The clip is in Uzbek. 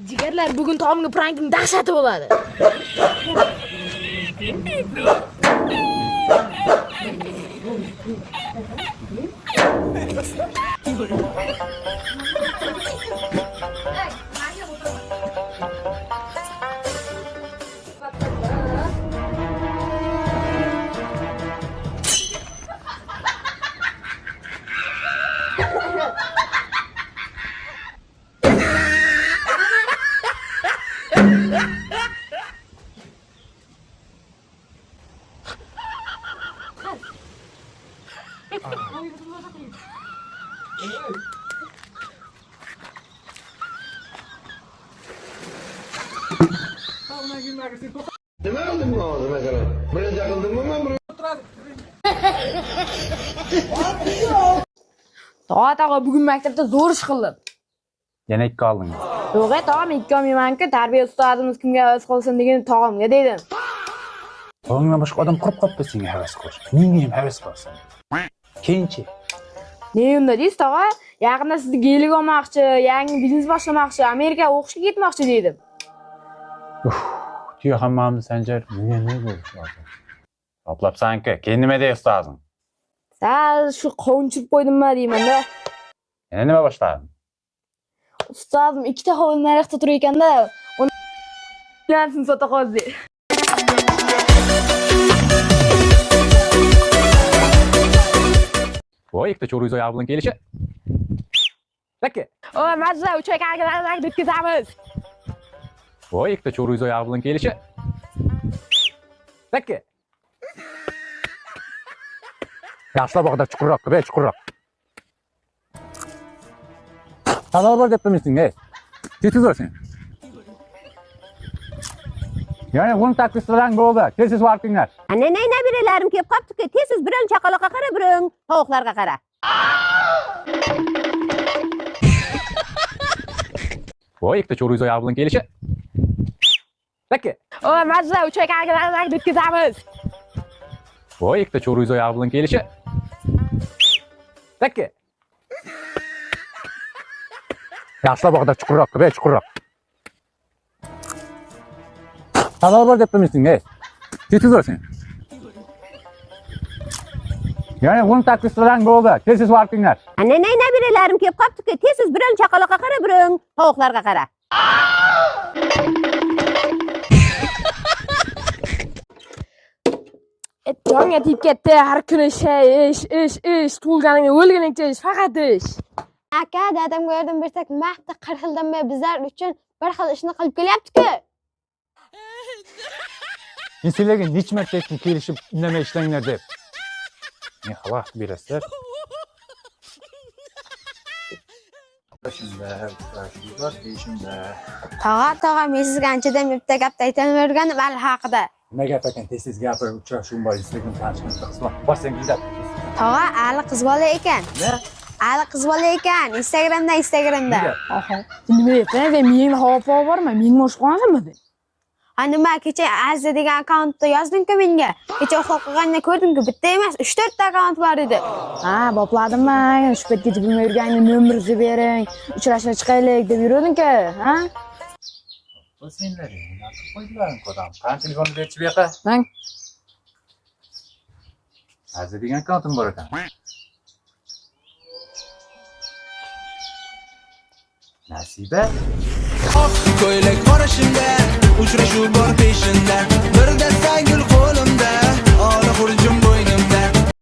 Jigarlar, bugun taomga prankning dahshati bo'ladi. Nima qilding hozir masalan? Bilan chaqildimmi men buni? Tog'a, bugun maktabda zo'r ish qildim. Yana 2 oldingiz. Yo'q, tog'am 2 olmayman-ku, tarbiya ustozimiz kimga havas qilsin degan tog'amga dedim. Tog'ingdan boshqa odam qurib qolibdi senga havas qilish. Menga ham havas qilsan. Keyinchi. Ne unda deysiz, tog'a? Yaqinda sizni geylik olmoqchi, yangi biznes boshlamoqchi, Amerikaga o'qishga ketmoqchi dedim. Tuyo hammamni Sanjar, menga ne bo'lish lozim? Toplabsan-ku, keyin nima deysiz ustozing? Sal shu qovunchib qo'ydimmi deyman-da. Yana nima boshlading? Ustozim 2 ta hovli narxda turar ekanda, uni bilansini sota qoldi. Voy, ikkita cho'rizo yog'i bilan kelishi. Bakki. O, mazza, uchoq akalarni bitkazamiz. Voy, ikkita cho'rizo yog'i bilan kelishi. Bakki. Yaxshilab og'da chuqurroq, chuqurroq. Talor bor deb demising, Tez bo'lsin. Yani bunu takliflagan bo'ldi. Tez vaqtinglar. Ana nabiralarim kelib qopti-ku, tez biron chaqaloqqa qara, biron tovuqlarga qara. Voy, ikkita cho'rizo yog'i bilan kelishi. Bakki. O, mazza, uchoq akalarni bitkazamiz. Voy, ikkita cho'rizo yog'i bilan kelishi. Bakki. Yaxshilab og'da chuqurroq, chuqurroq. Talor bor deb demising, Tez bo'lsin. Yani bunu takliflagan bo'ldi. Tez vaqtinglar. Ana nabiralarim kelib qopti-ku, tez biron chaqaloqqa qara, biron tovuqlarga qara. Jonga tiyib ketdi, har kuni ish, tug'ilganingga o'lganingcha ish, faqat ish. Aka, dadamga yordam bersak, maqta 40 yildan beri bizlar uchun bir xil ishni qilib kelyapti-ku. Men sizlarga necha marta aytdim kelishib indamay ishlanglar deb. Men xalaqit berasizlar. Tog'a, men sizga anchadan bitta gapni aytaverganim hali haqida. Nima gap ekan, tez gapirib uchrashuvim bor, Instagram tanishimiz qismat. Borsang izlab. Tog'a, hali qiz bola ekan. Ne? Hali qiz bola ekan, Instagramda. Aha. Nima deyapsan? Sen mening havopa bormi? Menga o'shib qolmasanmi? Nima kecha Azza degan akkauntda yozding-ku menga. Kecha uxlab qolganda ko'rding-ku, bitta emas, 3-4 ta akkaunt bor edi. Ha, bopladimmi? Shu paytgacha bilmay yurganingni nomeringizni bering, uchrashib chiqaylik deb yuruvding-ku, ha? Bu senlar, nima qilib qo'ydilaring odam? Qani telefonni berchi bu yoqqa? Mang. Azza degan akkauntim bor ekan. Nasiba? Ko'ylak